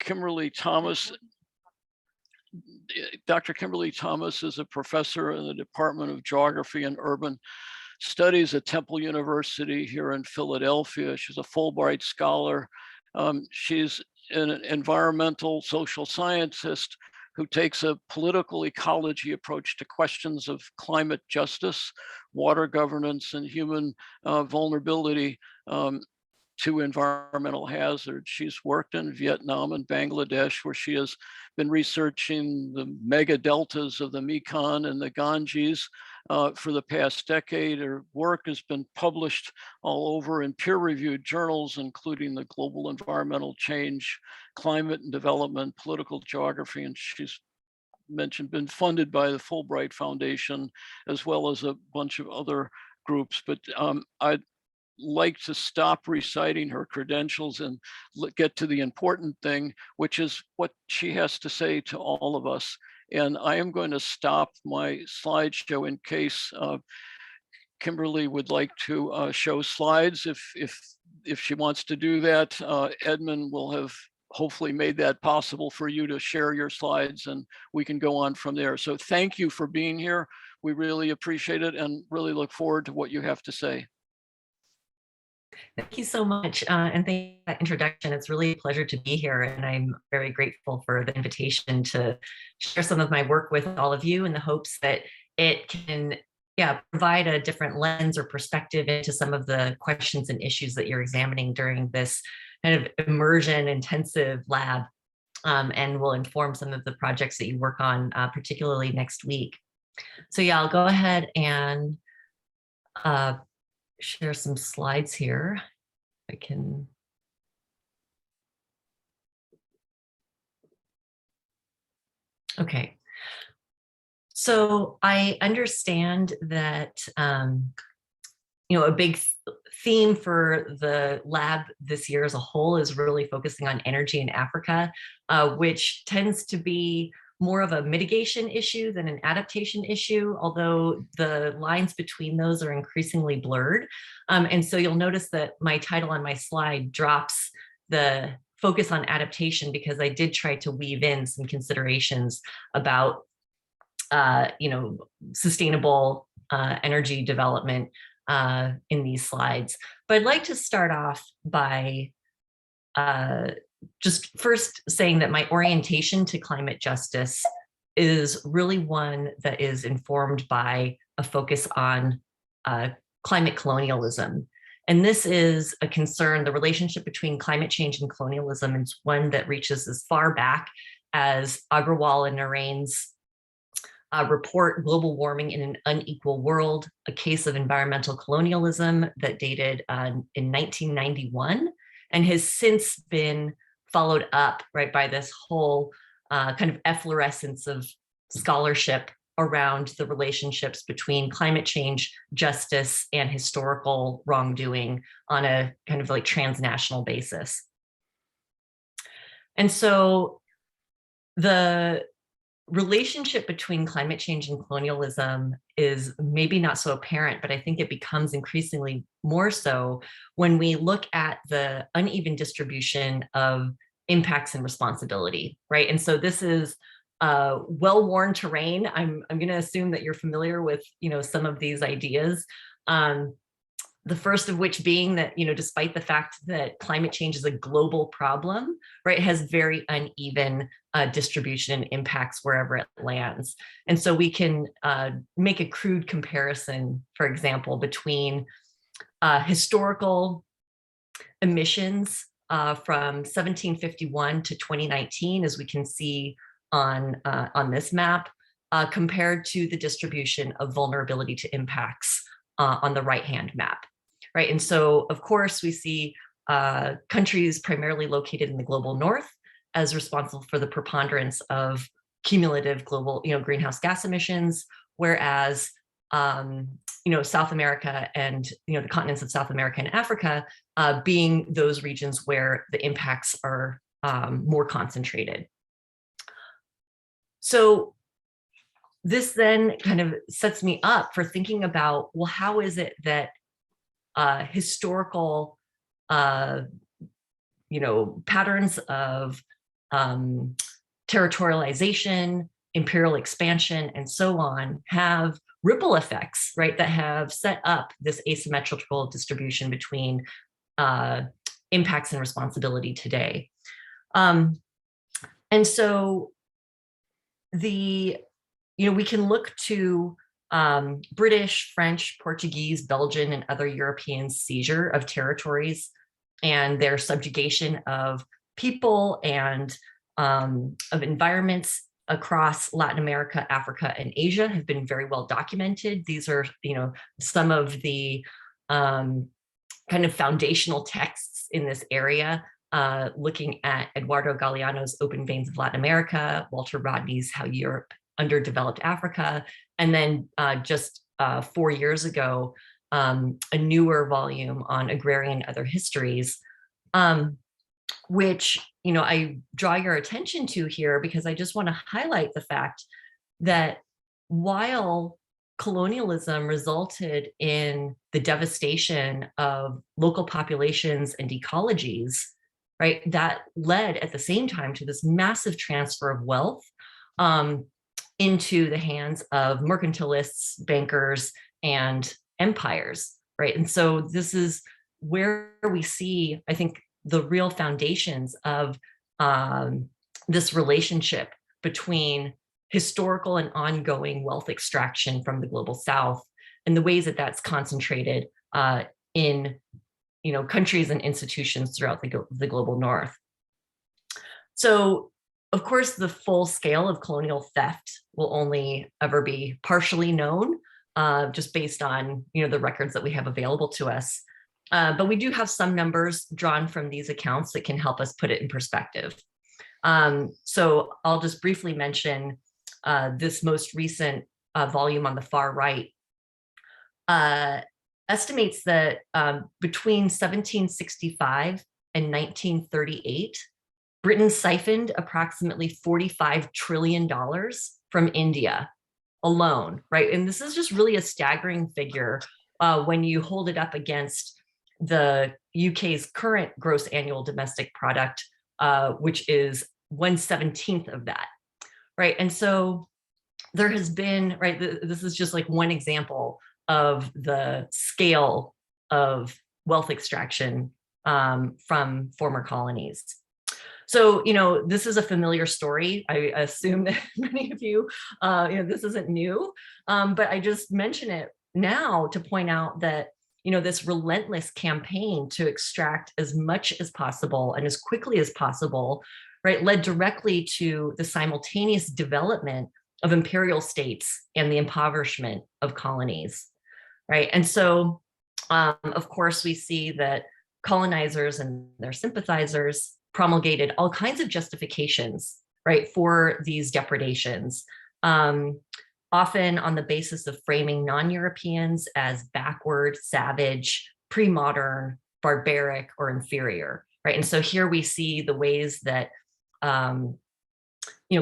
Kimberley Thomas. Dr. Kimberley Thomas is a professor in the Department of Geography and Urban Studies at Temple University here in Philadelphia. She's a Fulbright scholar. She's an environmental social scientist who takes a political ecology approach to questions of climate justice, water governance, and human vulnerability to environmental hazards. She's worked in Vietnam and Bangladesh, where she has been researching the mega deltas of the Mekong and the Ganges for the past decade. Her work has been published all over in peer-reviewed journals, including the Global Environmental Change, Climate and Development, Political Geography, and she's been funded by the Fulbright Foundation, as well as a bunch of other groups. But I'd like to stop reciting her credentials and get to the important thing, which is what she has to say to all of us. And I am going to stop my slideshow in case Kimberly would like to show slides. If she wants to do that, Edmund will have hopefully made that possible for you to share your slides, and we can go on from there. So thank you for being here. We really appreciate it and really look forward to what you have to say. Thank you so much. And thank you for that introduction. It's really a pleasure to be here. And I'm very grateful for the invitation to share some of my work with all of you in the hopes that it can provide a different lens or perspective into some of the questions and issues that you're examining during this kind of immersion intensive lab, and will inform some of the projects that you work on, particularly next week. So yeah, I'll go ahead and share some slides here. I can. Okay. So I understand that, a big theme for the lab this year as a whole is really focusing on energy in Africa, which tends to be more of a mitigation issue than an adaptation issue, although the lines between those are increasingly blurred. And so you'll notice that my title on my slide drops the focus on adaptation, because I did try to weave in some considerations about sustainable energy development in these slides. But I'd like to start off by just first saying that my orientation to climate justice is really one that is informed by a focus on climate colonialism. And this is a concern. The relationship between climate change and colonialism is one that reaches as far back as Agrawal and Narain's report, Global Warming in an Unequal World, a case of environmental colonialism, that dated in 1991, and has since been followed up by this whole kind of efflorescence of scholarship around the relationships between climate change, justice, and historical wrongdoing on a kind of transnational basis. And so the relationship between climate change and colonialism is maybe not so apparent, but I think it becomes increasingly more so when we look at the uneven distribution of impacts and responsibility, right? And so this is well-worn terrain. I'm going to assume that you're familiar with, some of these ideas. The first of which being that, despite the fact that climate change is a global problem, right, it has very uneven distribution and impacts wherever it lands. And so we can make a crude comparison, for example, between historical emissions from 1751 to 2019, as we can see on this map, compared to the distribution of vulnerability to impacts on the right-hand map. Right. And so, of course, we see countries primarily located in the global north as responsible for the preponderance of cumulative global, greenhouse gas emissions, whereas, South America and, the continents of South America and Africa being those regions where the impacts are more concentrated. So this then kind of sets me up for thinking about, well, how is it that historical, patterns of territorialization, imperial expansion, and so on have ripple effects, right, that have set up this asymmetrical distribution between impacts and responsibility today. And so we can look to British, French, Portuguese, Belgian, and other Europeans' seizure of territories and their subjugation of people and of environments across Latin America, Africa, and Asia have been very well documented. These are, some of the kind of foundational texts in this area, looking at Eduardo Galeano's Open Veins of Latin America, Walter Rodney's How Europe Underdeveloped Africa, and then just 4 years ago, a newer volume on agrarian other histories, which I draw your attention to here because I just want to highlight the fact that while colonialism resulted in the devastation of local populations and ecologies, right, that led at the same time to this massive transfer of wealth into the hands of mercantilists, bankers, and empires, right? And so this is where we see, I think, the real foundations of this relationship between historical and ongoing wealth extraction from the global South and the ways that that's concentrated in countries and institutions throughout the global North. So, of course, the full scale of colonial theft will only ever be partially known, just based on the records that we have available to us. But we do have some numbers drawn from these accounts that can help us put it in perspective. So I'll just briefly mention this most recent volume on the far right estimates that between 1765 and 1938, Britain siphoned approximately $45 trillion from India alone, right? And this is just really a staggering figure when you hold it up against the UK's current gross annual domestic product, which is 1/17 of that, right? And so there has been, right, this is just like one example of the scale of wealth extraction from former colonies. So, this is a familiar story. I assume that many of you, this isn't new, but I just mention it now to point out that, this relentless campaign to extract as much as possible and as quickly as possible, right, led directly to the simultaneous development of imperial states and the impoverishment of colonies, right? And so, of course, we see that colonizers and their sympathizers promulgated all kinds of justifications, right, for these depredations, often on the basis of framing non-Europeans as backward, savage, pre-modern, barbaric, or inferior, right? And so here we see the ways that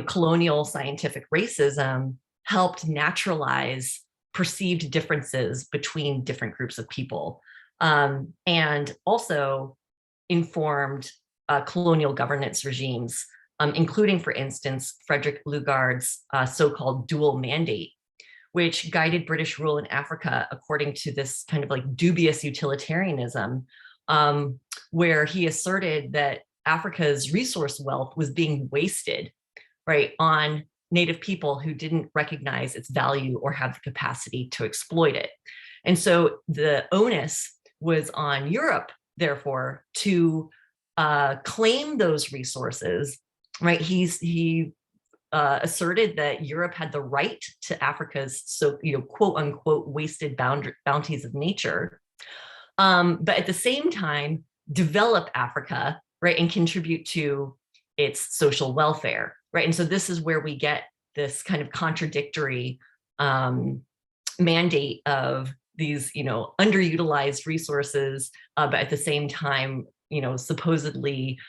colonial scientific racism helped naturalize perceived differences between different groups of people, and also informed colonial governance regimes, including, for instance, Frederick Lugard's so-called dual mandate, which guided British rule in Africa according to this kind of like dubious utilitarianism, where he asserted that Africa's resource wealth was being wasted, right, on Native people who didn't recognize its value or have the capacity to exploit it. And so the onus was on Europe, therefore, to claim those resources, right? He asserted that Europe had the right to Africa's quote unquote wasted bounties of nature, but at the same time develop Africa, right, and contribute to its social welfare, right? And so this is where we get this kind of contradictory mandate of these underutilized resources, but at the same time supposedly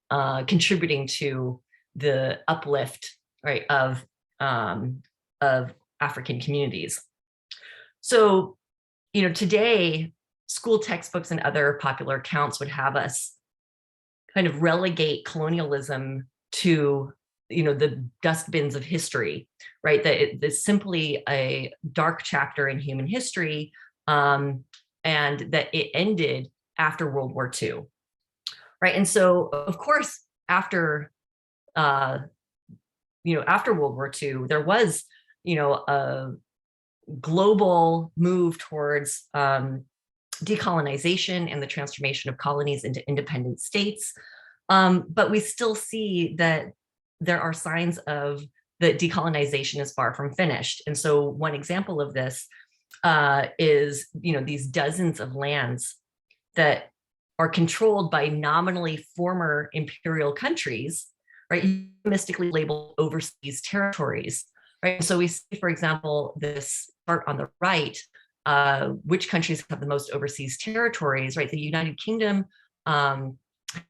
contributing to the uplift, right, of African communities. So, today, school textbooks and other popular accounts would have us kind of relegate colonialism to, the dustbins of history, right? That it's simply a dark chapter in human history, and that it ended after World War II, right? And so, of course, after after World War II, there was, a global move towards decolonization and the transformation of colonies into independent states. But we still see that there are signs of that decolonization is far from finished. And so one example of this is, these dozens of lands that are controlled by nominally former imperial countries, right, mystically labeled overseas territories, right? So we see, for example, this chart on the right, which countries have the most overseas territories, right? The United Kingdom,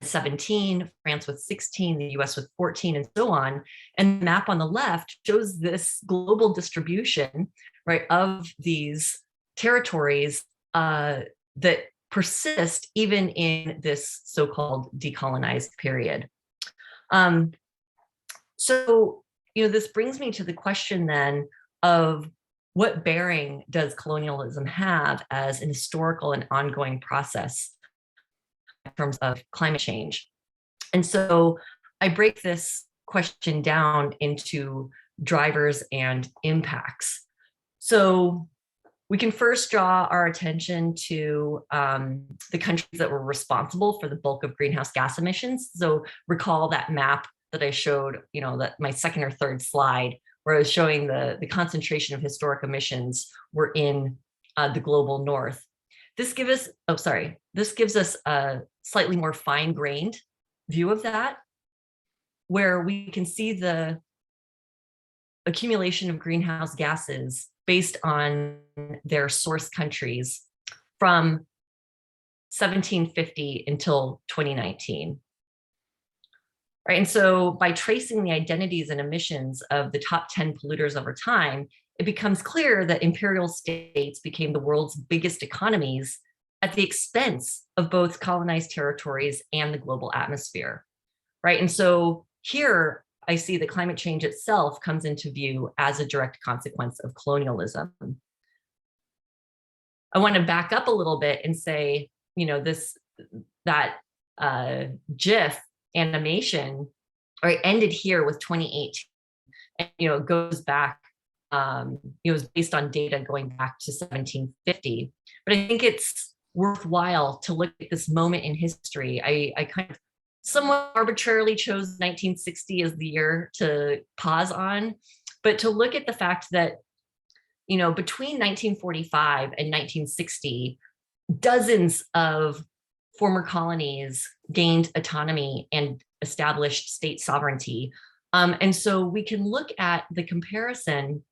17, France with 16, the US with 14, and so on. And the map on the left shows this global distribution, right, of these territories that persist even in this so-called decolonized period. So, this brings me to the question then of what bearing does colonialism have as an historical and ongoing process in terms of climate change? And so I break this question down into drivers and impacts. So we can first draw our attention to the countries that were responsible for the bulk of greenhouse gas emissions. So recall that map that I showed, that my second or third slide, where I was showing the concentration of historic emissions were in the global north. This gives us a slightly more fine-grained view of that, where we can see the accumulation of greenhouse gases based on their source countries from 1750 until 2019. Right, and so by tracing the identities and emissions of the top 10 polluters over time, it becomes clear that imperial states became the world's biggest economies at the expense of both colonized territories and the global atmosphere, right? And so here I see that climate change itself comes into view as a direct consequence of colonialism. I want to back up a little bit and say, that GIF animation, right, ended here with 2018, and it goes back, it was based on data going back to 1750. But I think it's worthwhile to look at this moment in history. I kind of somewhat arbitrarily chose 1960 as the year to pause on, but to look at the fact that, between 1945 and 1960, dozens of former colonies gained autonomy and established state sovereignty. And so we can look at the comparison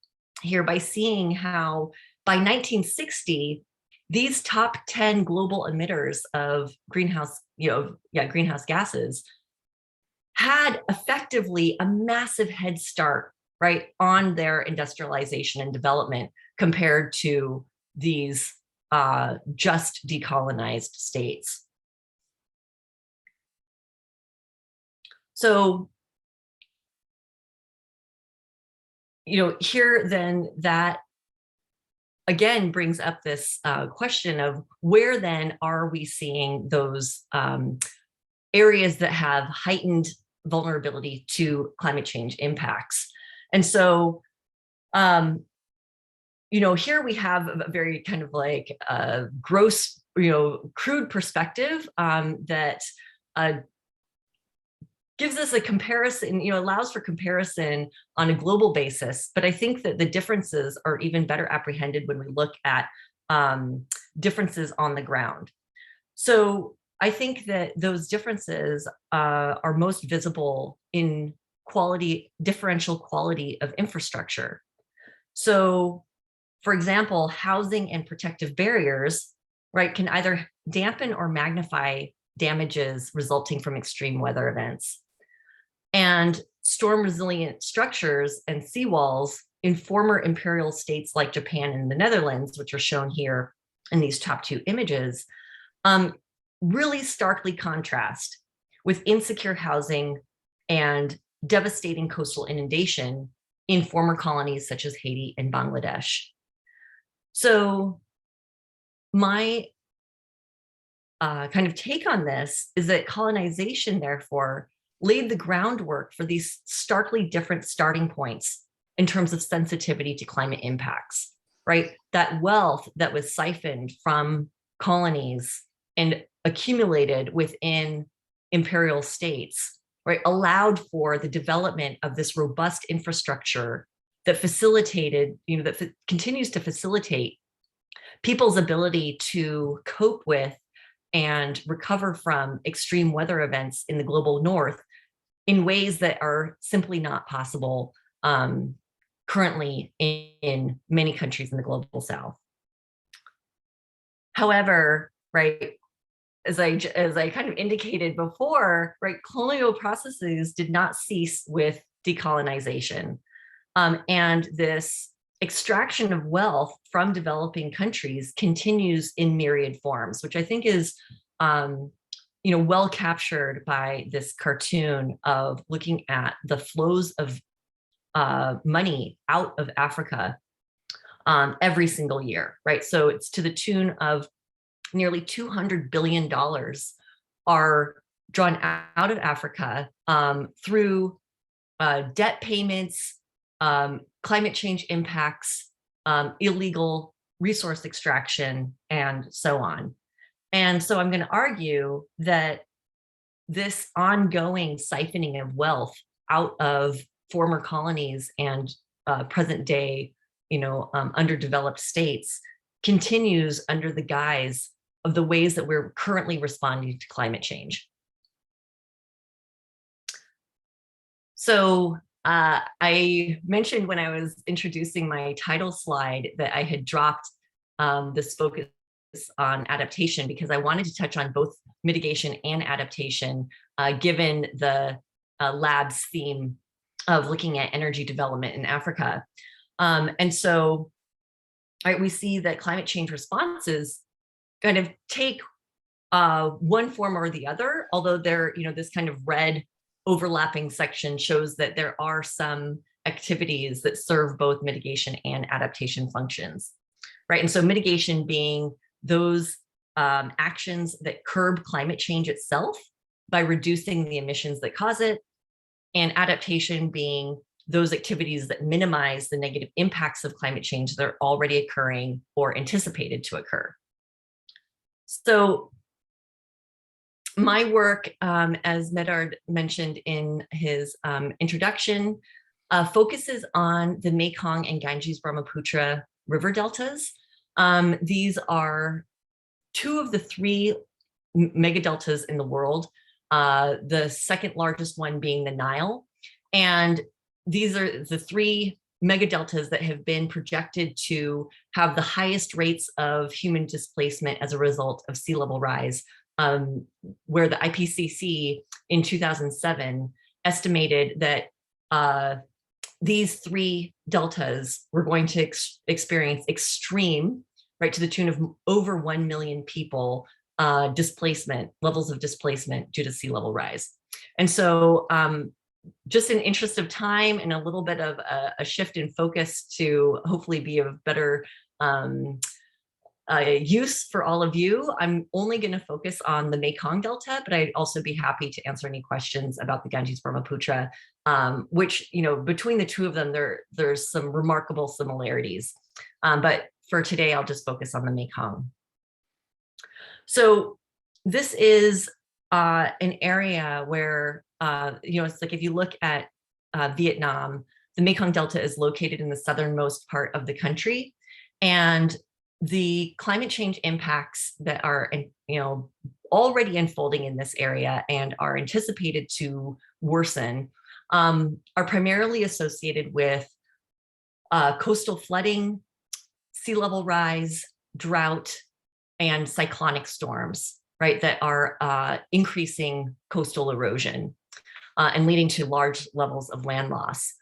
here by seeing how by 1960, these top 10 global emitters of greenhouse gases had effectively a massive head start, right, on their industrialization and development compared to these just decolonized states. So, here then that again brings up this question of where then are we seeing those areas that have heightened vulnerability to climate change impacts. And so, here we have a very kind of like gross, crude perspective that gives us a comparison, allows for comparison on a global basis. But I think that the differences are even better apprehended when we look at differences on the ground. So I think that those differences are most visible in differential quality of infrastructure. So, for example, housing and protective barriers, right, can either dampen or magnify damages resulting from extreme weather events. And storm resilient structures and seawalls in former imperial states like Japan and the Netherlands, which are shown here in these top two images, really starkly contrast with insecure housing and devastating coastal inundation in former colonies such as Haiti and Bangladesh. So my kind of take on this is that colonization, therefore, laid the groundwork for these starkly different starting points in terms of sensitivity to climate impacts, right? That wealth that was siphoned from colonies and accumulated within imperial states, right, allowed for the development of this robust infrastructure that facilitated, that continues to facilitate people's ability to cope with and recover from extreme weather events in the global north in ways that are simply not possible currently in many countries in the global south. However, right, as I kind of indicated before, right, colonial processes did not cease with decolonization, and this extraction of wealth from developing countries continues in myriad forms, which I think is, well captured by this cartoon of looking at the flows of money out of Africa every single year, right? So it's to the tune of nearly $200 billion are drawn out of Africa through debt payments, climate change impacts, illegal resource extraction, and so on. And so I'm going to argue that this ongoing siphoning of wealth out of former colonies and present day, underdeveloped states continues under the guise of the ways that we're currently responding to climate change. So I mentioned when I was introducing my title slide that I had dropped this focus on adaptation because I wanted to touch on both mitigation and adaptation, given the lab's theme of looking at energy development in Africa. And so, right, we see that climate change responses kind of take one form or the other, although there, this kind of red overlapping section shows that there are some activities that serve both mitigation and adaptation functions, right? And so mitigation being those actions that curb climate change itself by reducing the emissions that cause it, and adaptation being those activities that minimize the negative impacts of climate change that are already occurring or anticipated to occur. So my work, as Medard mentioned in his introduction, focuses on the Mekong and Ganges-Brahmaputra river deltas. These are two of the three megadeltas in the world, the second largest one being the Nile. And these are the three megadeltas that have been projected to have the highest rates of human displacement as a result of sea level rise, where the IPCC in 2007 estimated that these three deltas were going to experience extreme, right, to the tune of over 1 million people levels of displacement due to sea level rise. And so just in interest of time and a little bit of a shift in focus to hopefully be of better use for all of you, I'm only going to focus on the Mekong Delta, but I'd also be happy to answer any questions about the Ganges-Brahmaputra, which, between the two of them, there's some remarkable similarities. But for today, I'll just focus on the Mekong. So this is an area where, it's like if you look at Vietnam, the Mekong Delta is located in the southernmost part of the country. And the climate change impacts that are, already unfolding in this area and are anticipated to worsen are primarily associated with coastal flooding, sea level rise, drought, and cyclonic storms, right, that are increasing coastal erosion and leading to large levels of land loss.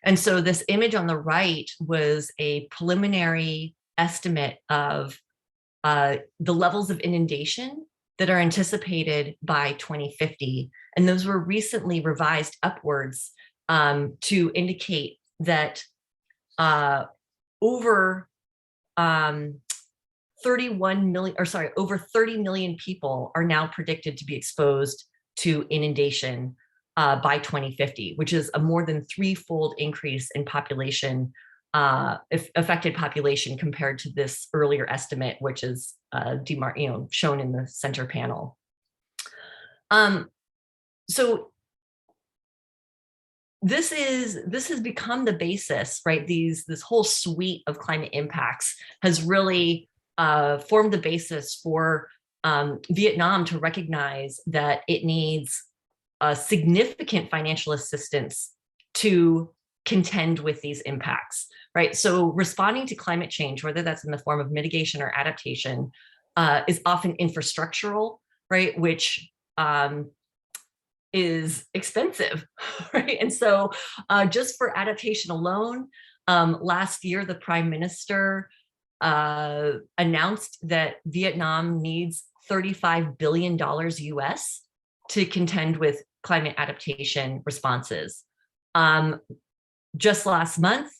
And so this image on the right was a preliminary estimate of the levels of inundation that are anticipated by 2050 And those were recently revised upwards to indicate that over 31 million, or sorry, over 30 million people are now predicted to be exposed to inundation by 2050, which is a more than threefold increase in population, affected population compared to this earlier estimate, which is shown in the center panel. So this has become the basis, right? This whole suite of climate impacts has really formed the basis for Vietnam to recognize that it needs significant financial assistance to contend with these impacts, right? So responding to climate change, whether that's in the form of mitigation or adaptation, is often infrastructural, right? Which is expensive, right? And so just for adaptation alone, last year, the Prime Minister announced that Vietnam needs $35 billion US to contend with climate adaptation responses. Just last month,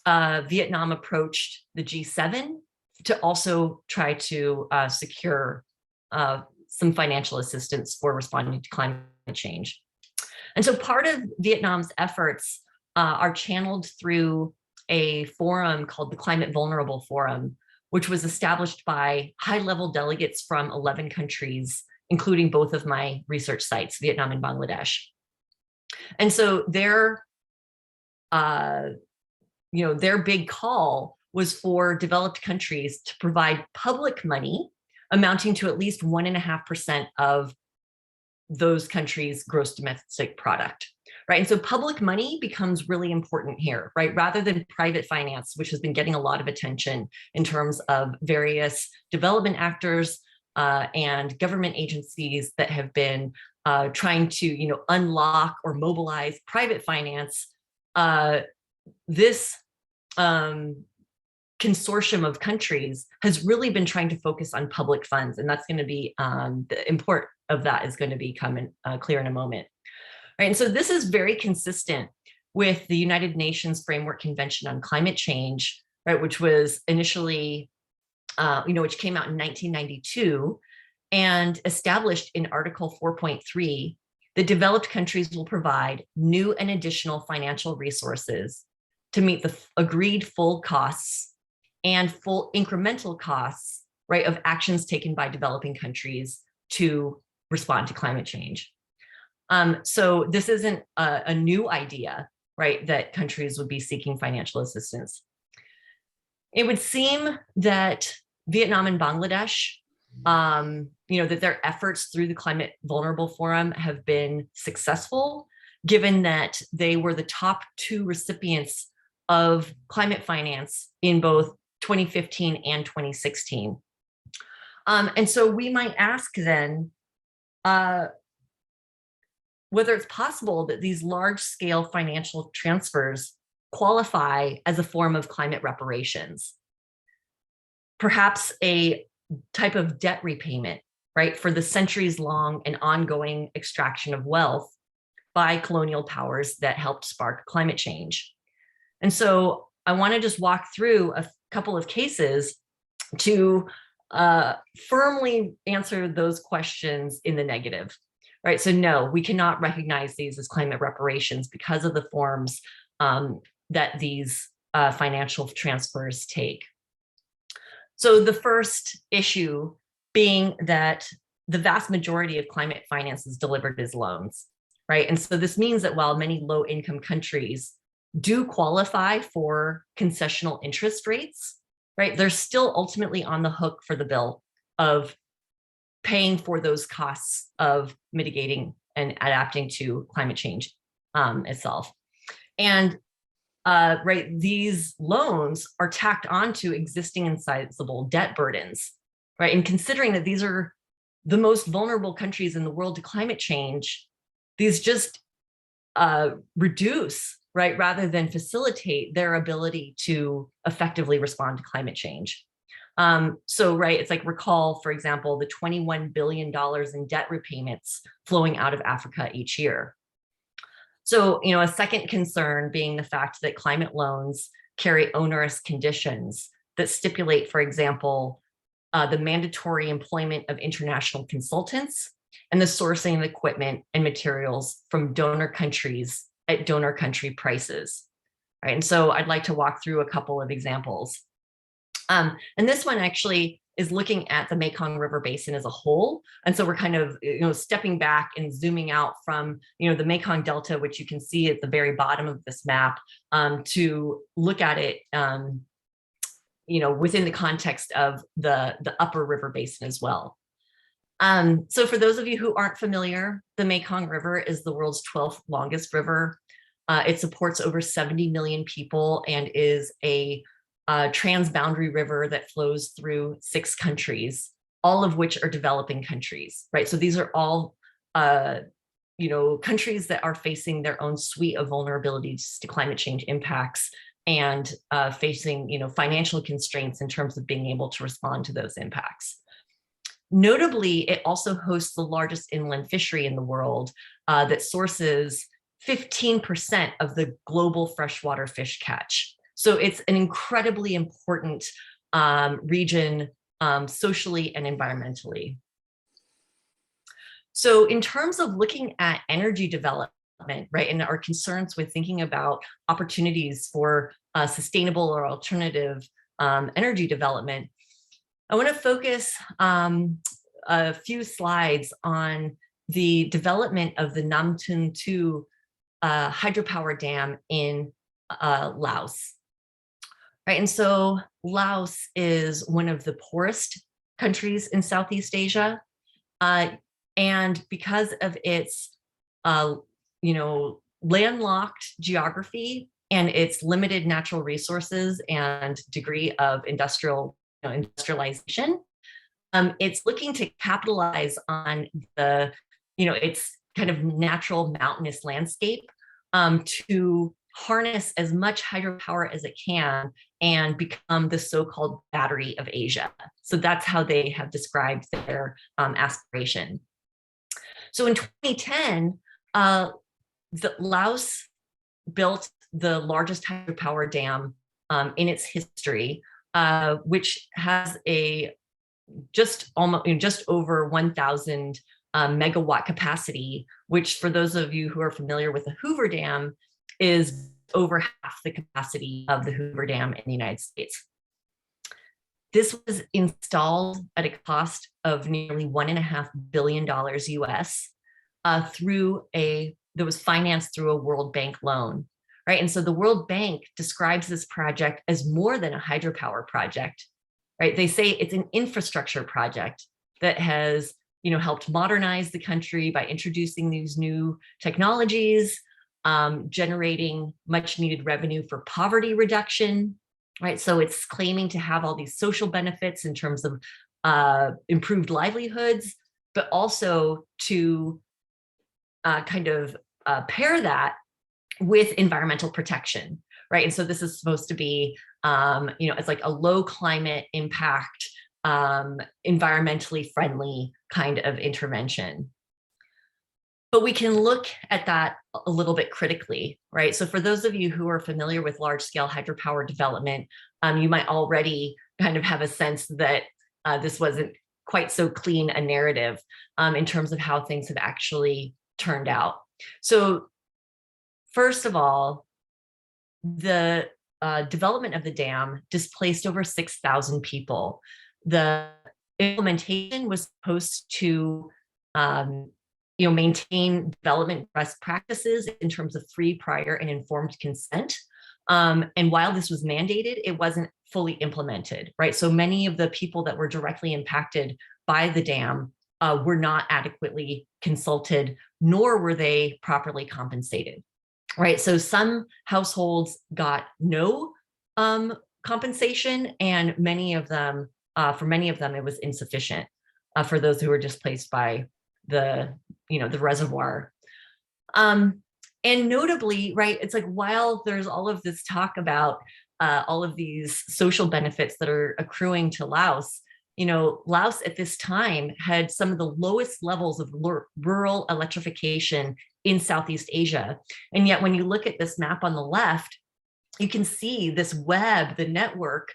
Vietnam approached the G7 to also try to secure some financial assistance for responding to climate change. And so part of Vietnam's efforts are channeled through a forum called the Climate Vulnerable Forum, which was established by high-level delegates from 11 countries, including both of my research sites, Vietnam and Bangladesh. And so their big call was for developed countries to provide public money amounting to at least 1.5% of those countries' gross domestic product, right? And so public money becomes really important here, right? Rather than private finance, which has been getting a lot of attention in terms of various development actors and government agencies that have been trying to, unlock or mobilize private finance. This consortium of countries has really been trying to focus on public funds, and that's going to be the import of that is going to become clear in a moment. Right, and so this is very consistent with the United Nations Framework Convention on Climate Change, right, which was initially, which came out in 1992 and established in Article 4.3 that developed countries will provide new and additional financial resources to meet the agreed full costs and full incremental costs, right, of actions taken by developing countries to respond to climate change. So this isn't a new idea, right, that countries would be seeking financial assistance. It would seem that Vietnam and Bangladesh, that their efforts through the Climate Vulnerable Forum have been successful, given that they were the top two recipients of climate finance in both 2015 and 2016. And so we might ask then, whether it's possible that these large-scale financial transfers qualify as a form of climate reparations. Perhaps a type of debt repayment, right, for the centuries-long and ongoing extraction of wealth by colonial powers that helped spark climate change. And so I want to just walk through a couple of cases to firmly answer those questions in the negative. Right, so no, we cannot recognize these as climate reparations because of the forms that these financial transfers take. So the first issue being that the vast majority of climate finance is delivered as loans, right? And so this means that while many low-income countries do qualify for concessional interest rates, right, they're still ultimately on the hook for the bill of paying for those costs of mitigating and adapting to climate change itself. And right, these loans are tacked onto existing and sizable debt burdens, right? And considering that these are the most vulnerable countries in the world to climate change, these just reduce, right, rather than facilitate their ability to effectively respond to climate change. So, right, it's like recall, for example, the $21 billion in debt repayments flowing out of Africa each year. So, a second concern being the fact that climate loans carry onerous conditions that stipulate, for example, the mandatory employment of international consultants and the sourcing of equipment and materials from donor countries at donor country prices. Right. And so I'd like to walk through a couple of examples. And this one actually is looking at the Mekong River Basin as a whole. And so we're kind of, stepping back and zooming out from, the Mekong Delta, which you can see at the very bottom of this map, to look at it, within the context of the upper river basin as well. So for those of you who aren't familiar, the Mekong River is the world's 12th longest river. It supports over 70 million people and is a transboundary river that flows through 6 countries, all of which are developing countries, right? So these are all, countries that are facing their own suite of vulnerabilities to climate change impacts and facing, financial constraints in terms of being able to respond to those impacts. Notably, it also hosts the largest inland fishery in the world that sources 15% of the global freshwater fish catch. So it's an incredibly important region socially and environmentally. So in terms of looking at energy development, right, and our concerns with thinking about opportunities for sustainable or alternative energy development, I want to focus a few slides on the development of the Nam Tun 2 hydropower dam in Laos. Right, and so Laos is one of the poorest countries in Southeast Asia, and because of its, landlocked geography and its limited natural resources and degree of industrialization, it's looking to capitalize on the, its kind of natural mountainous landscape to harness as much hydropower as it can and become the so-called battery of Asia. So that's how they have described their aspiration. So in 2010, Laos built the largest hydropower dam in its history, which has a just over 1,000 megawatt capacity, which for those of you who are familiar with the Hoover Dam is over half the capacity of the Hoover Dam in the United States. This was installed at a cost of nearly $1.5 billion US that was financed through a World Bank loan, right? And so the World Bank describes this project as more than a hydropower project, right? They say it's an infrastructure project that has, helped modernize the country by introducing these new technologies, generating much needed revenue for poverty reduction, right? So it's claiming to have all these social benefits in terms of improved livelihoods, but also to pair that with environmental protection, right? And so this is supposed to be, it's like a low climate impact, environmentally friendly kind of intervention. But we can look at that a little bit critically, right? So for those of you who are familiar with large-scale hydropower development, you might already kind of have a sense that this wasn't quite so clean a narrative in terms of how things have actually turned out. So first of all, the development of the dam displaced over 6,000 people. The implementation was supposed to maintain development best practices in terms of free, prior, and informed consent. And while this was mandated, it wasn't fully implemented, right? So many of the people that were directly impacted by the dam were not adequately consulted, nor were they properly compensated, right? So some households got no compensation, and for many of them, it was insufficient for those who were displaced by the reservoir. And notably, right, it's like while there's all of this talk about all of these social benefits that are accruing to Laos, Laos at this time had some of the lowest levels of rural electrification in Southeast Asia. And yet when you look at this map on the left, you can see this web, the network,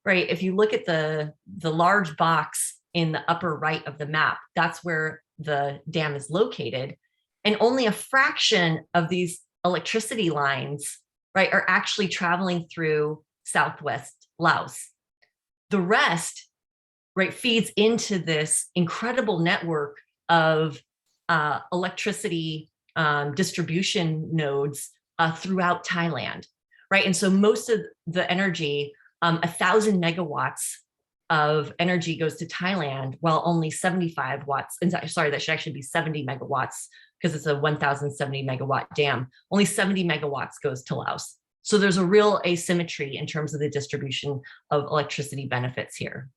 right? If you look at the large box in the upper right of the map, that's where the dam is located. And only a fraction of these electricity lines, right, are actually traveling through Southwest Laos. The rest, right, feeds into this incredible network of electricity distribution nodes throughout Thailand, right? And so most of the energy, 1,000 megawatts of energy goes to Thailand, while only 75 watts, and sorry, that should actually be 70 megawatts because it's a 1,070 megawatt dam. Only 70 megawatts goes to Laos. So there's a real asymmetry in terms of the distribution of electricity benefits here.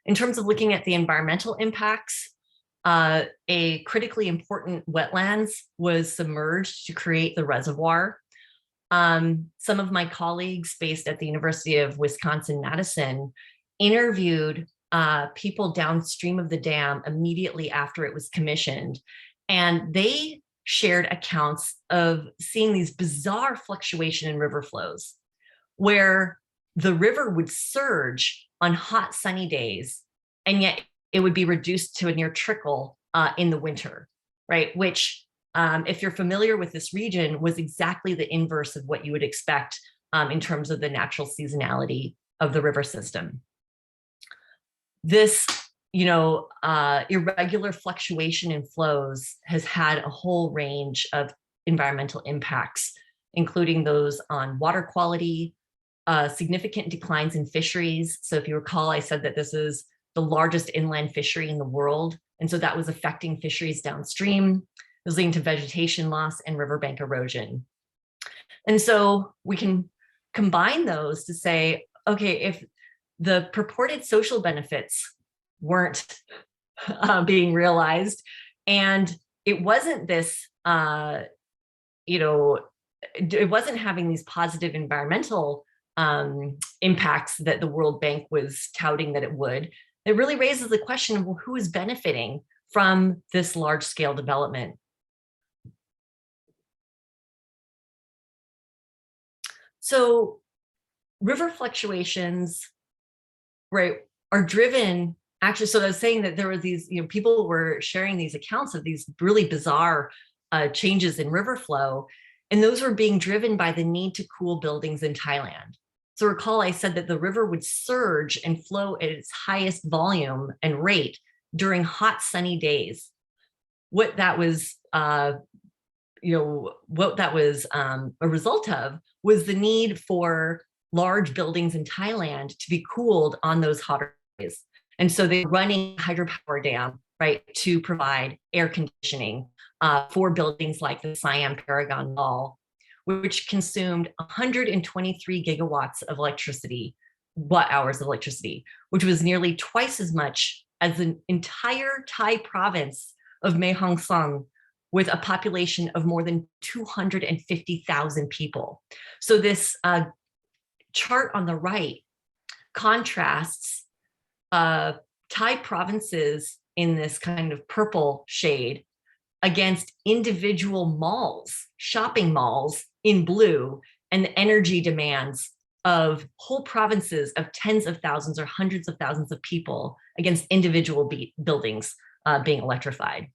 In terms of looking at the environmental impacts, a critically important wetlands was submerged to create the reservoir. Some of my colleagues based at the University of Wisconsin-Madison interviewed people downstream of the dam immediately after it was commissioned. And they shared accounts of seeing these bizarre fluctuation in river flows, where the river would surge on hot, sunny days, and yet it would be reduced to a near trickle in the winter, right? Which, if you're familiar with this region, was exactly the inverse of what you would expect in terms of the natural seasonality of the river system. This, irregular fluctuation in flows has had a whole range of environmental impacts, including those on water quality, significant declines in fisheries. So if you recall, I said that this is the largest inland fishery in the world. And so that was affecting fisheries downstream. It was leading to vegetation loss and riverbank erosion. And so we can combine those to say, okay, if the purported social benefits weren't being realized, and it wasn't this, it wasn't having these positive environmental impacts that the World Bank was touting that it would, it really raises the question of, well, who is benefiting from this large scale development? So river fluctuations, right, are driven actually. So I was saying that there were these, people were sharing these accounts of these really bizarre changes in river flow, and those were being driven by the need to cool buildings in Thailand. So recall I said that the river would surge and flow at its highest volume and rate during hot, sunny days. What that was, a result of was the need for large buildings in Thailand to be cooled on those hotter days. And so they were running a hydropower dam, right, to provide air conditioning for buildings like the Siam Paragon Mall, which consumed 123 gigawatts of electricity, watt-hours of electricity, which was nearly twice as much as the entire Thai province of Mae Hong Son, with a population of more than 250,000 people. So this chart on the right contrasts Thai provinces in this kind of purple shade against individual malls, shopping malls in blue, and the energy demands of whole provinces of tens of thousands or hundreds of thousands of people against individual buildings being electrified.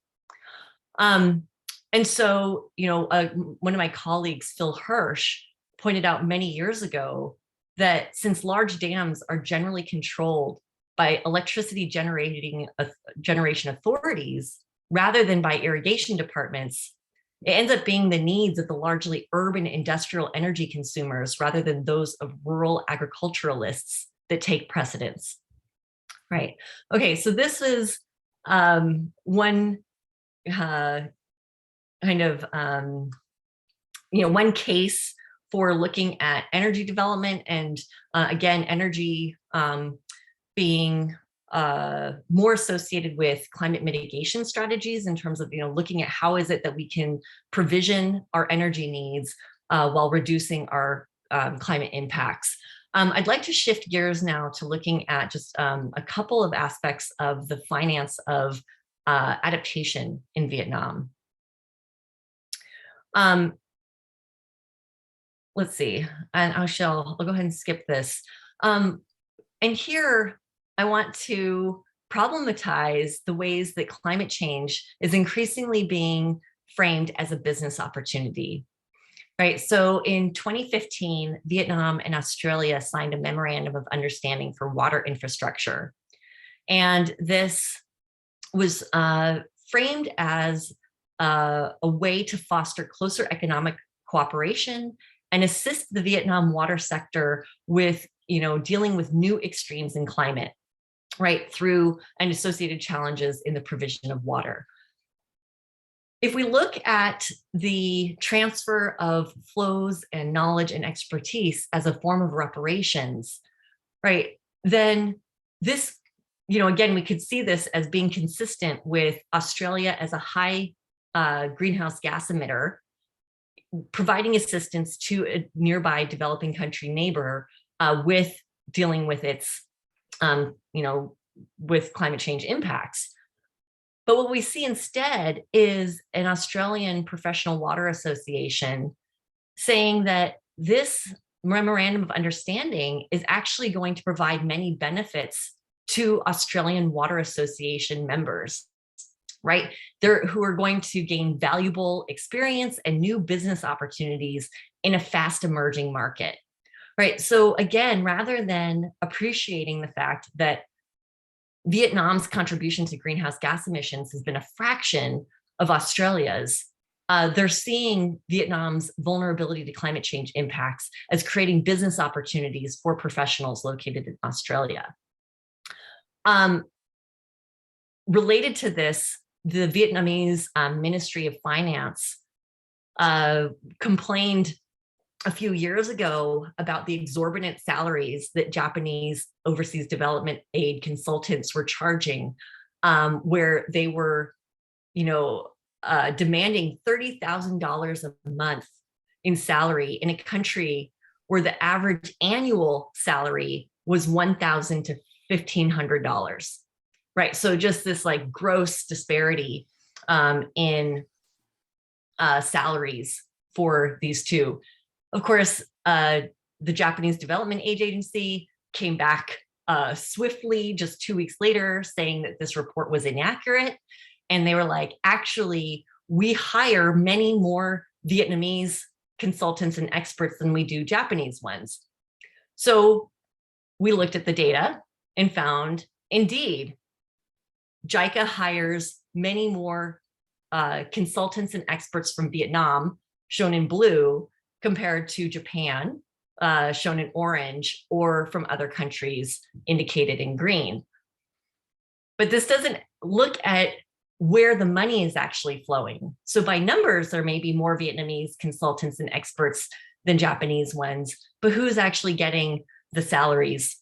And so, one of my colleagues, Phil Hirsch, pointed out many years ago that since large dams are generally controlled by electricity generation authorities, rather than by irrigation departments, it ends up being the needs of the largely urban industrial energy consumers rather than those of rural agriculturalists that take precedence. Right. Okay, so this is one one case for looking at energy development, and again, energy being more associated with climate mitigation strategies in terms of, looking at how is it that we can provision our energy needs while reducing our climate impacts. I'd like to shift gears now to looking at just a couple of aspects of the finance of adaptation in Vietnam. Let's see, and I'll go ahead and skip this. And here I want to problematize the ways that climate change is increasingly being framed as a business opportunity. Right, so in 2015, Vietnam and Australia signed a memorandum of understanding for water infrastructure. And this was framed as a way to foster closer economic cooperation and assist the Vietnam water sector with, dealing with new extremes in climate, right, through and associated challenges in the provision of water. If we look at the transfer of flows and knowledge and expertise as a form of reparations, right, then this, again, we could see this as being consistent with Australia as a high greenhouse gas emitter, providing assistance to a nearby developing country neighbor with dealing with its, with climate change impacts. But what we see instead is an Australian Professional Water Association saying that this memorandum of understanding is actually going to provide many benefits to Australian Water Association members, right? Who are going to gain valuable experience and new business opportunities in a fast emerging market, right? So again, rather than appreciating the fact that Vietnam's contribution to greenhouse gas emissions has been a fraction of Australia's, they're seeing Vietnam's vulnerability to climate change impacts as creating business opportunities for professionals located in Australia. Related to this, the Vietnamese Ministry of Finance complained a few years ago about the exorbitant salaries that Japanese overseas development aid consultants were charging, where they were, demanding $30,000 a month in salary in a country where the average annual salary was $1,000 to $1,500, right? So just this like gross disparity in salaries for these two. Of course, the Japanese Development Aid Agency came back swiftly just 2 weeks later saying that this report was inaccurate. And they were like, actually, we hire many more Vietnamese consultants and experts than we do Japanese ones. So we looked at the data and found, indeed, JICA hires many more consultants and experts from Vietnam, shown in blue, compared to Japan, shown in orange, or from other countries indicated in green. But this doesn't look at where the money is actually flowing. So by numbers, there may be more Vietnamese consultants and experts than Japanese ones, but who's actually getting the salaries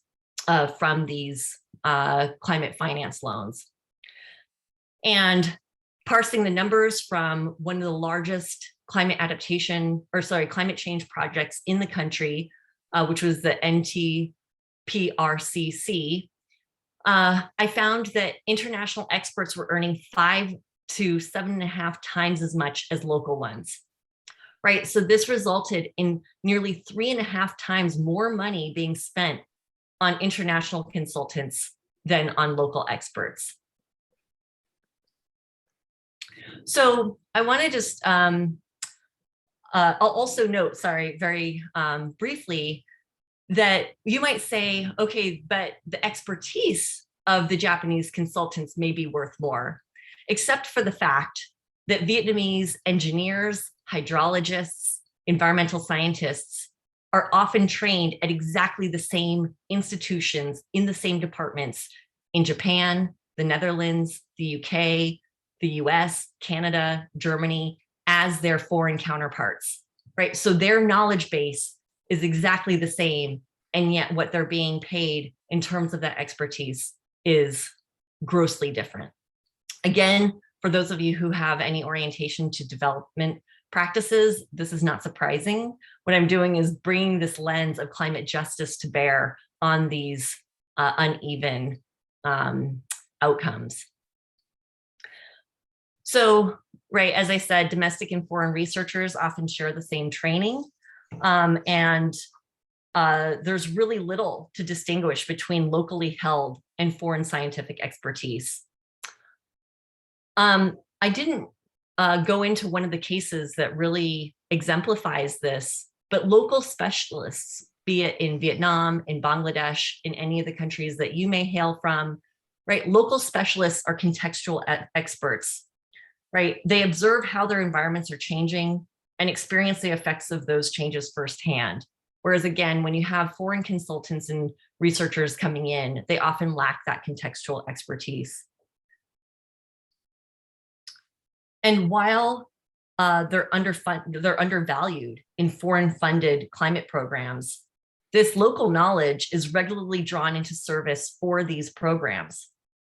from these climate finance loans? And parsing the numbers from one of the largest climate change projects in the country, which was the NTPRCC, I found that international experts were earning 5 to 7.5 times as much as local ones, right? So this resulted in nearly 3.5 times more money being spent on international consultants than on local experts. So I want to just, I'll also note, very briefly, that you might say, okay, but the expertise of the Japanese consultants may be worth more, except for the fact that Vietnamese engineers, hydrologists, environmental scientists are often trained at exactly the same institutions in the same departments in Japan, the Netherlands, the UK, the US, Canada, Germany, as their foreign counterparts, right? So their knowledge base is exactly the same, and yet what they're being paid in terms of that expertise is grossly different. Again, for those of you who have any orientation to development practices, this is not surprising. What I'm doing is bringing this lens of climate justice to bear on these uneven outcomes. So, right, as I said, domestic and foreign researchers often share the same training, and there's really little to distinguish between locally held and foreign scientific expertise. I didn't go into one of the cases that really exemplifies this, but local specialists, be it in Vietnam, in Bangladesh, in any of the countries that you may hail from, right? Local specialists are contextual experts, right? They observe how their environments are changing and experience the effects of those changes firsthand. Whereas again, when you have foreign consultants and researchers coming in, they often lack that contextual expertise. And while they're undervalued in foreign-funded climate programs, this local knowledge is regularly drawn into service for these programs,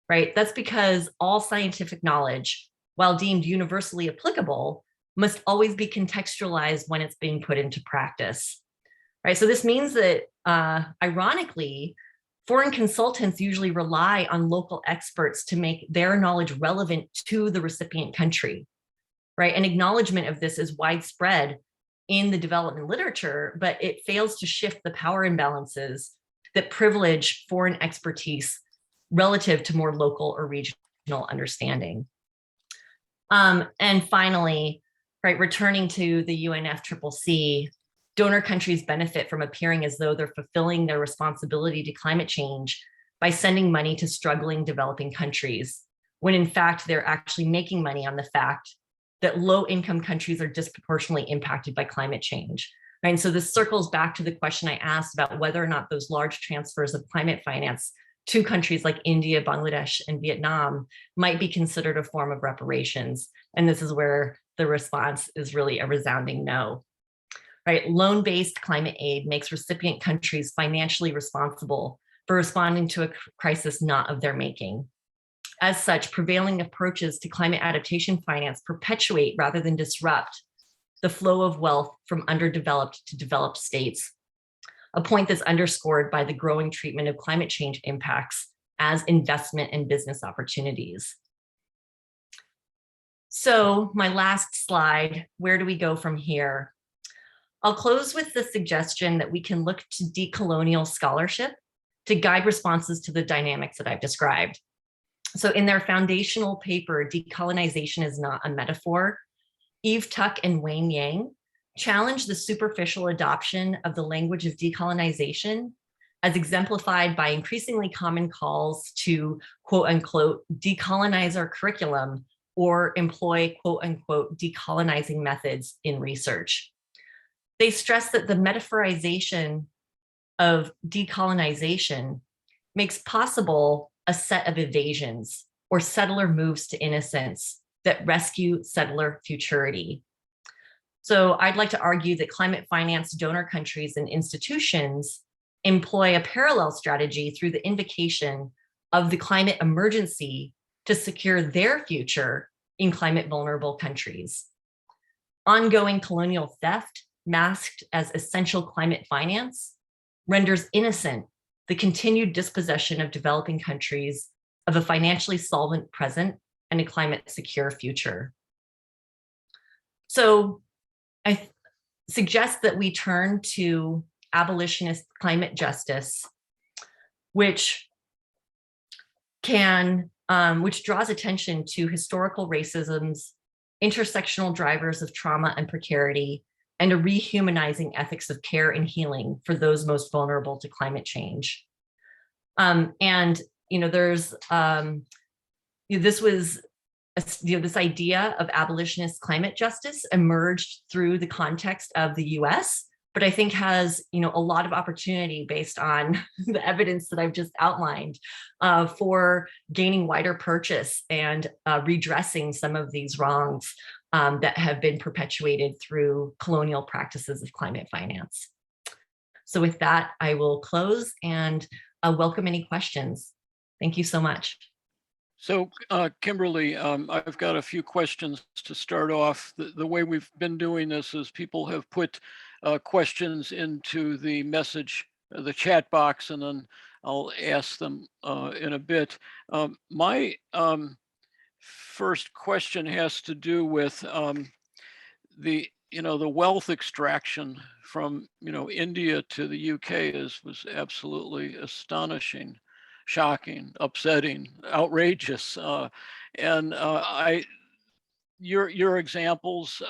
right? That's because all scientific knowledge, while deemed universally applicable, must always be contextualized when it's being put into practice, right? So this means that, ironically, foreign consultants usually rely on local experts to make their knowledge relevant to the recipient country, right? An acknowledgement of this is widespread in the development literature, but it fails to shift the power imbalances that privilege foreign expertise relative to more local or regional understanding. And finally, right, returning to the UNFCCC, donor countries benefit from appearing as though they're fulfilling their responsibility to climate change by sending money to struggling developing countries, when in fact, they're actually making money on the fact that low-income countries are disproportionately impacted by climate change. Right? And so this circles back to the question I asked about whether or not those large transfers of climate finance to countries like India, Bangladesh, and Vietnam might be considered a form of reparations. And this is where the response is really a resounding no. Right? Loan-based climate aid makes recipient countries financially responsible for responding to a crisis not of their making. As such, prevailing approaches to climate adaptation finance perpetuate rather than disrupt the flow of wealth from underdeveloped to developed states, a point that's underscored by the growing treatment of climate change impacts as investment and business opportunities. So my last slide, where do we go from here? I'll close with the suggestion that we can look to decolonial scholarship to guide responses to the dynamics that I've described. So in their foundational paper, Decolonization is Not a Metaphor, Eve Tuck and Wayne Yang challenged the superficial adoption of the language of decolonization as exemplified by increasingly common calls to quote unquote decolonize our curriculum or employ quote unquote decolonizing methods in research. They stress that the metaphorization of decolonization makes possible a set of evasions or settler moves to innocence that rescue settler futurity. So I'd like to argue that climate finance donor countries and institutions employ a parallel strategy through the invocation of the climate emergency to secure their future in climate vulnerable countries. Ongoing colonial theft, masked as essential climate finance, renders innocent the continued dispossession of developing countries of a financially solvent present and a climate secure future. So I suggest that we turn to abolitionist climate justice, which draws attention to historical racism's intersectional drivers of trauma and precarity, and a rehumanizing ethics of care and healing for those most vulnerable to climate change. This idea of abolitionist climate justice emerged through the context of the US, but I think has a lot of opportunity based on the evidence that I've just outlined for gaining wider purchase and redressing some of these wrongs that have been perpetuated through colonial practices of climate finance. So with that, I will close and welcome any questions. Thank you so much. So, Kimberly, I've got a few questions to start off. The way we've been doing this is people have put questions into the message, the chat box, and then I'll ask them in a bit. My first question has to do with the the wealth extraction from India to the UK was absolutely astonishing, shocking, upsetting, outrageous, and your examples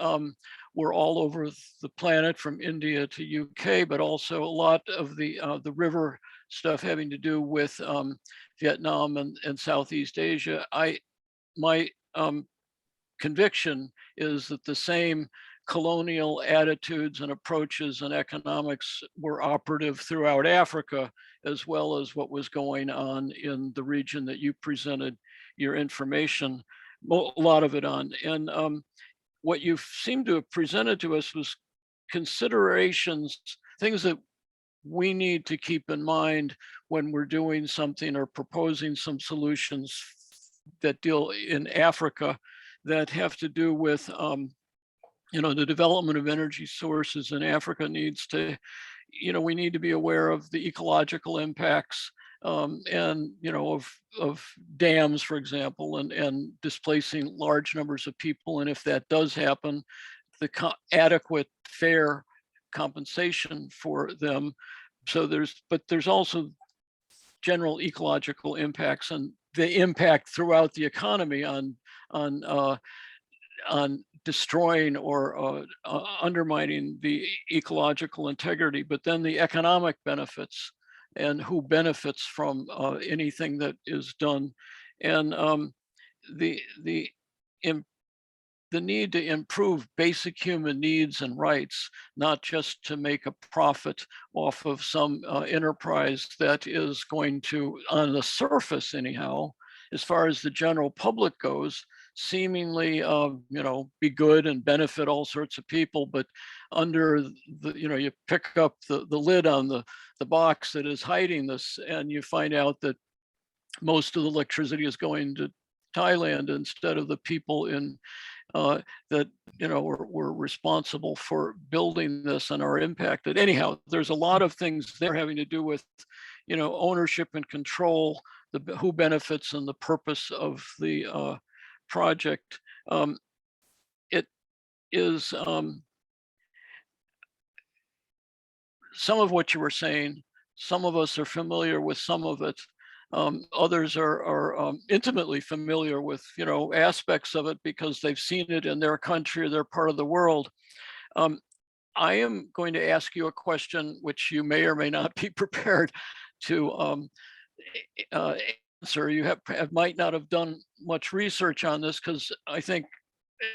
were all over the planet, from India to UK, but also a lot of the river stuff having to do with Vietnam and Southeast Asia. My conviction is that the same colonial attitudes and approaches and economics were operative throughout Africa, as well as what was going on in the region that you presented your information, a lot of it on. And what you seem to have presented to us was considerations, things that we need to keep in mind when we're doing something or proposing some solutions that deal in Africa, that have to do with the development of energy sources in Africa needs to, we need to be aware of the ecological impacts, and of dams, for example, and displacing large numbers of people. And if that does happen, the adequate, fair compensation for them. So there's also general ecological impacts and the impact throughout the economy on destroying or undermining the ecological integrity, but then the economic benefits and who benefits from anything that is done, and the need to improve basic human needs and rights, not just to make a profit off of some enterprise that is going to, on the surface anyhow, as far as the general public goes, seemingly be good and benefit all sorts of people. But under the, you pick up the lid on the box that is hiding this, and you find out that most of the electricity is going to Thailand instead of the people in that were responsible for building this and are impacted. Anyhow, there's a lot of things there having to do with ownership and control, who benefits, and the purpose of the project. It is some of what you were saying. Some of us are familiar with some of it. Others are intimately familiar with aspects of it because they've seen it in their country or their part of the world. I am going to ask you a question which you may or may not be prepared to answer. You might not have done much research on this, because I think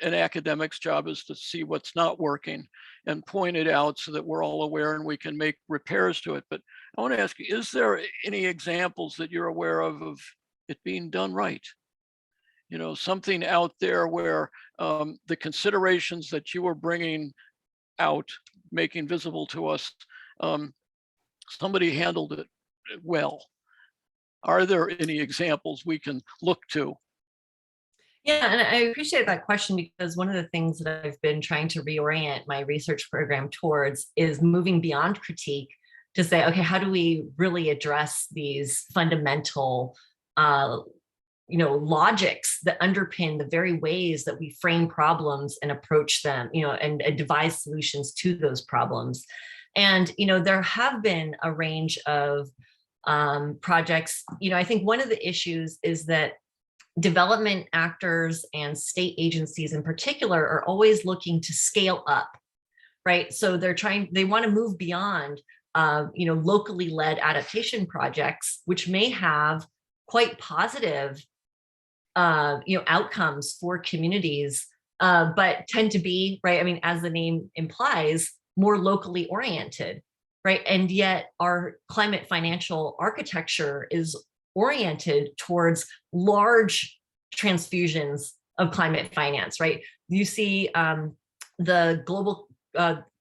an academic's job is to see what's not working and point it out so that we're all aware and we can make repairs to it. But I want to ask you, is there any examples that you're aware of it being done right? Something out there where the considerations that you were bringing out, making visible to us, somebody handled it well. Are there any examples we can look to? Yeah, and I appreciate that question, because one of the things that I've been trying to reorient my research program towards is moving beyond critique to say, okay, how do we really address these fundamental logics that underpin the very ways that we frame problems and approach them, and devise solutions to those problems. And there have been a range of projects. I think one of the issues is that development actors and state agencies in particular are always looking to scale up, right? So they want to move beyond, locally led adaptation projects, which may have quite positive, outcomes for communities, but tend to be, right, I mean, as the name implies, more locally oriented, right? And yet our climate financial architecture is oriented towards large transfusions of climate finance, right? You see the Global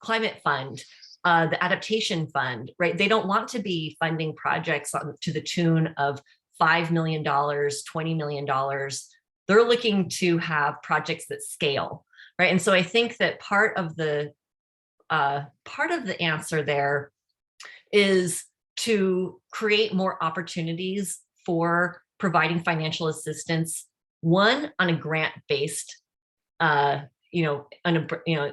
Climate Fund, the Adaptation Fund, right? They don't want to be funding projects to the tune of $5 million, $20 million. They're looking to have projects that scale, right? And so I think that part of the answer there is to create more opportunities for providing financial assistance, one on a grant-based, in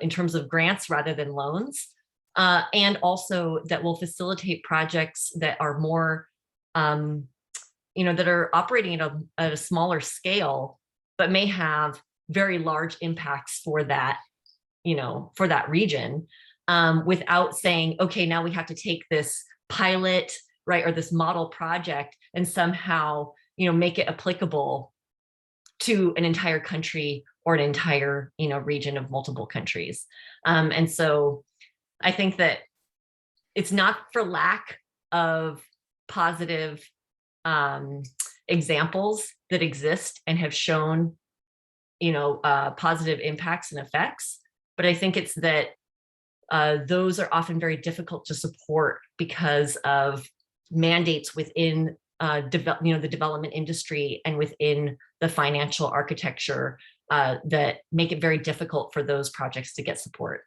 terms of grants rather than loans, and also that will facilitate projects that are more, that are operating at a smaller scale, but may have very large impacts for that, for that region, without saying, okay, now we have to take this pilot, right, or this model project and somehow, make it applicable to an entire country or an entire, region of multiple countries. And so I think that it's not for lack of positive examples that exist and have shown, positive impacts and effects, but I think it's that those are often very difficult to support because of mandates within the development industry and within the financial architecture that make it very difficult for those projects to get support.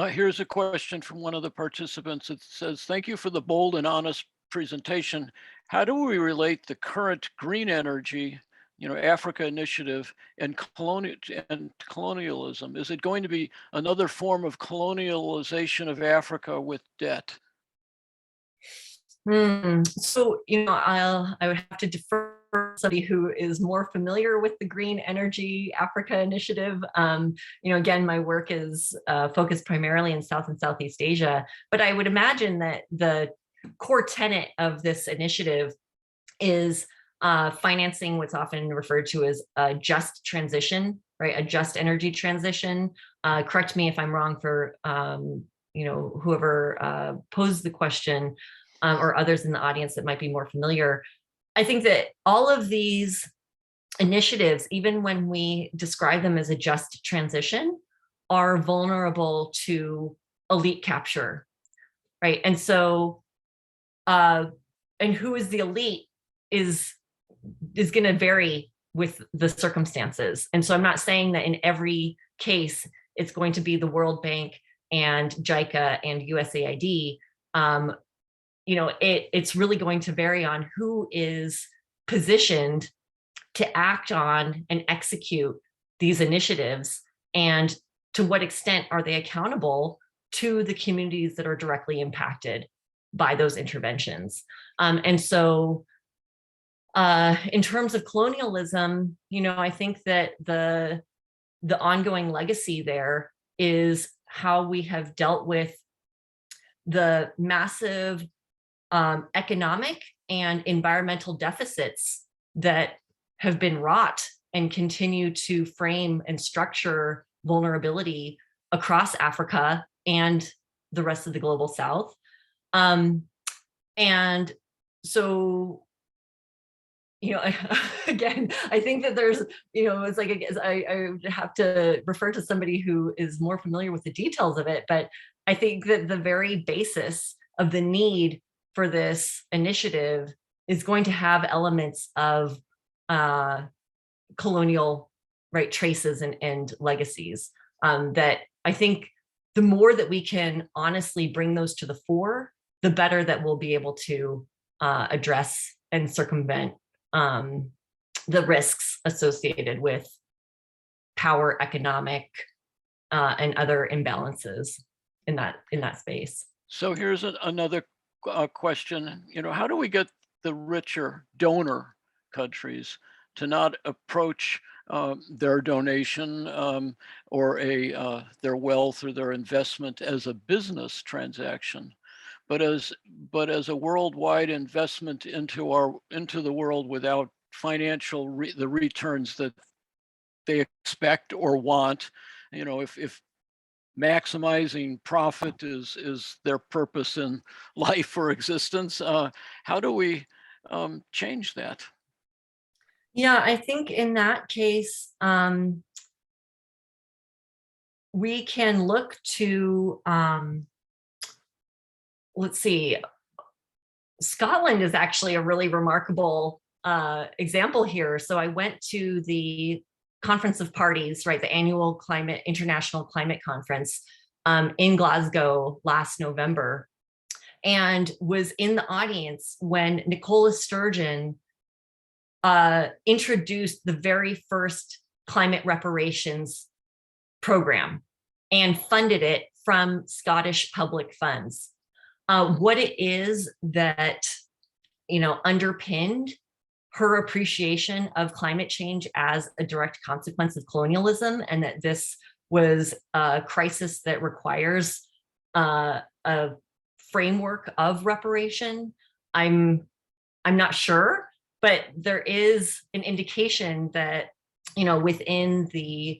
Here's a question from one of the participants. It says, thank you for the bold and honest presentation. How do we relate the current green energy, Africa initiative and colonialism? Is it going to be another form of colonialization of Africa with debt? So, I would have to defer to somebody who is more familiar with the Green Energy Africa Initiative. Again, my work is focused primarily in South and Southeast Asia, but I would imagine that the core tenet of this initiative is financing what's often referred to as a just transition, right? A just energy transition. Correct me if I'm wrong for, whoever posed the question, or others in the audience that might be more familiar. I think that all of these initiatives, even when we describe them as a just transition, are vulnerable to elite capture, right? And so, and who is the elite is going to vary with the circumstances. And so I'm not saying that in every case, it's going to be the World Bank and JICA and USAID. It's really going to vary on who is positioned to act on and execute these initiatives, and to what extent are they accountable to the communities that are directly impacted by those interventions. And so in terms of colonialism, I think that the ongoing legacy there is how we have dealt with the massive economic and environmental deficits that have been wrought and continue to frame and structure vulnerability across Africa and the rest of the global South. And so, again, I think that there's, it's like, I have to refer to somebody who is more familiar with the details of it, but I think that the very basis of the need for this initiative is going to have elements of colonial, right, traces and legacies, that I think the more that we can honestly bring those to the fore, the better that we'll be able to address and circumvent the risks associated with power, economic, and other imbalances in that space. So here's another question. How do we get the richer donor countries to not approach their donation or their wealth or their investment as a business transaction, but as a worldwide investment into the world without financial the returns that they expect or want? If maximizing profit is their purpose in life or existence, how do we change that? Yeah, I think in that case, we can look to, let's see, Scotland is actually a really remarkable example here. So I went to the Conference of Parties, right, the annual international climate conference in Glasgow last November, and was in the audience when Nicola Sturgeon introduced the very first climate reparations program and funded it from Scottish public funds. What it is that, underpinned her appreciation of climate change as a direct consequence of colonialism, and that this was a crisis that requires a framework of reparation. I'm not sure, but there is an indication that, within the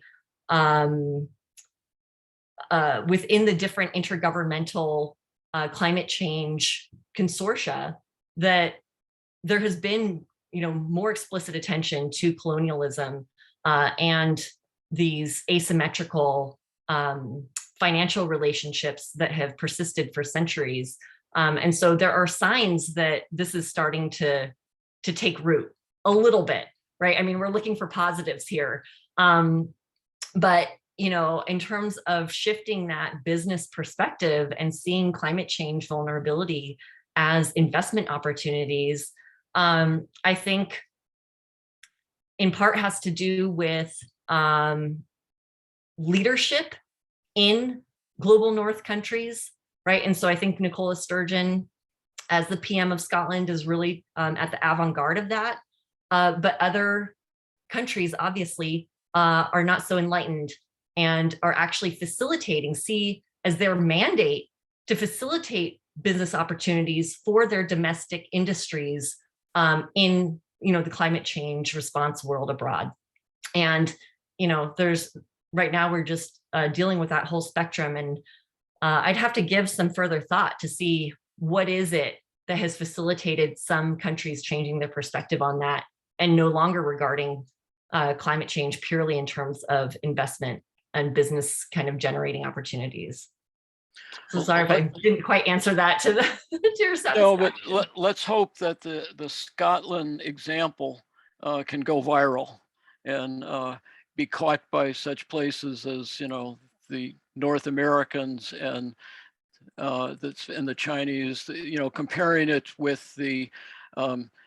different intergovernmental climate change consortia, that there has been, more explicit attention to colonialism and these asymmetrical financial relationships that have persisted for centuries. And so there are signs that this is starting to take root a little bit, right? I mean, we're looking for positives here. But in terms of shifting that business perspective and seeing climate change vulnerability as investment opportunities, I think in part has to do with leadership in global North countries, right? And so I think Nicola Sturgeon, as the PM of Scotland, is really at the avant-garde of that. But other countries, obviously, are not so enlightened and are actually see as their mandate to facilitate business opportunities for their domestic industries in the climate change response world abroad. And there's right now we're just dealing with that whole spectrum, and I'd have to give some further thought to see what is it that has facilitated some countries changing their perspective on that and no longer regarding climate change purely in terms of investment and business kind of generating opportunities. So sorry if I didn't quite answer that to your satisfaction. No, but let's hope that the Scotland example can go viral and be caught by such places as the North Americans and the Chinese. Comparing it with the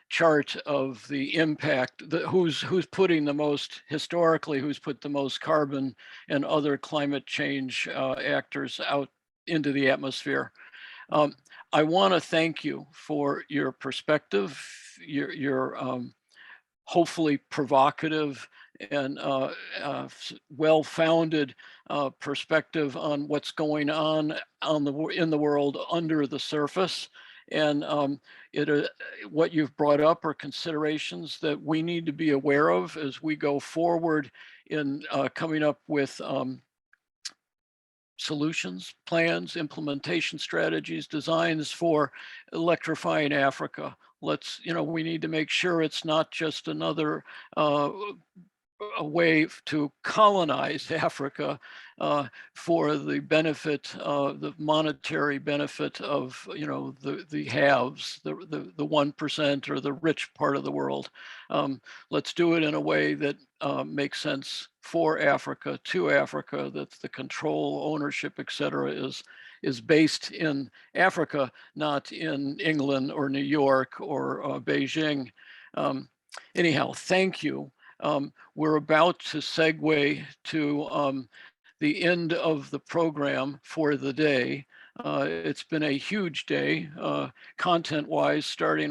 chart of the impact, who's putting the most historically, who's put the most carbon and other climate change actors out into the atmosphere. I want to thank you for your perspective, your hopefully provocative and well-founded perspective on what's going on in the world under the surface. And what you've brought up are considerations that we need to be aware of as we go forward in coming up with solutions, plans, implementation strategies, designs for electrifying Africa. We need to make sure it's not just another a way to colonize Africa for the benefit, the monetary benefit of the haves, the 1% or the rich part of the world. Let's do it in a way that makes sense for Africa, to Africa, that the control, ownership, et cetera, is based in Africa, not in England or New York or Beijing. Anyhow, thank you. We're about to segue to the end of the program for the day. It's been a huge day, content-wise, starting